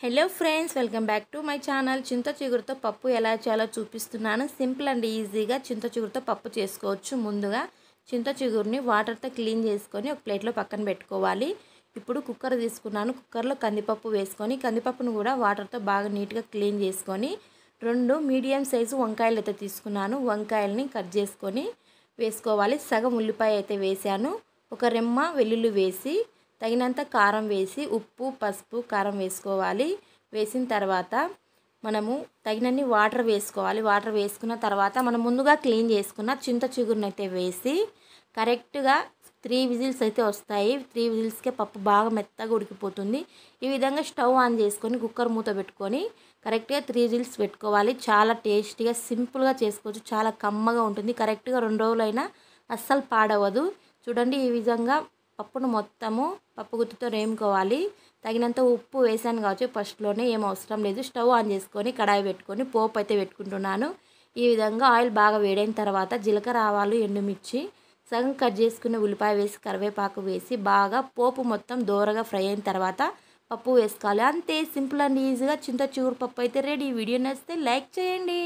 Hello friends, welcome back to my channel. చింత చిగురుతో పప్పు ఎలా చేయాలో చూపిస్తున్నాను. సింపుల్ అండ్ ఈజీగా చింత చిగురుతో పప్పు చేసుకోవచ్చు. ముందుగా చింత చిగురుని వాటర్తో క్లీన్ చేసుకొని ఒక ప్లేట్లో పక్కన పెట్టుకోవాలి. ఇప్పుడు కుక్కర్ తీసుకున్నాను. కుక్కర్లో కందిపప్పు వేసుకొని కందిపప్పును కూడా వాటర్తో బాగా నీట్గా క్లీన్ చేసుకొని 2 మీడియం సైజు వంకాయలు అయితే తీసుకున్నాను. వంకాయల్ని కట్ చేసుకొని వేసుకోవాలి. సగం ఉల్లిపాయ అయితే వేసాను. ఒక రెమ్మ వెల్లుల్లి వేసి తగినంత కారం వేసి ఉప్పు పసుపు కారం వేసుకోవాలి. వేసిన తర్వాత మనము తగినన్ని వాటర్ వేసుకోవాలి. వాటర్ వేసుకున్న తర్వాత మనం ముందుగా క్లీన్ చేసుకున్న చింత చిగురుని అయితే వేసి కరెక్ట్గా 3 విజిల్స్ అయితే వస్తాయి. 3 విజిల్స్కే పప్పు బాగా మెత్తగా ఉడికిపోతుంది. ఈ విధంగా స్టవ్ ఆన్ చేసుకొని కుక్కర్ మూత పెట్టుకొని కరెక్ట్గా 3 విజిల్స్ పెట్టుకోవాలి. చాలా టేస్టీగా సింపుల్గా చేసుకోవచ్చు. చాలా కమ్మగా ఉంటుంది. కరెక్ట్గా 2 రోజులైనా అస్సలు పాడవదు. చూడండి, ఈ విధంగా పప్పును మొత్తము పప్పు గుత్తితో రేముకోవాలి. తగినంత ఉప్పు వేసాను కావచ్చు, ఫస్ట్లోనే ఏం అవసరం లేదు. స్టవ్ ఆన్ చేసుకొని కడాయి పెట్టుకొని పోపు అయితే పెట్టుకుంటున్నాను. ఈ విధంగా ఆయిల్ బాగా వేడైన తర్వాత జీలకర్ర ఆవాలు ఎండుమిర్చి సగం కట్ చేసుకున్న ఉల్లిపాయ వేసి కరివేపాకు వేసి బాగా పోపు మొత్తం దోరగా ఫ్రై అయిన తర్వాత పప్పు వేసుకోవాలి. అంతే, సింపుల్ అండ్ ఈజీగా చింత చిగురు పప్పు అయితే రెడీ. వీడియో నచ్చితే లైక్ చేయండి.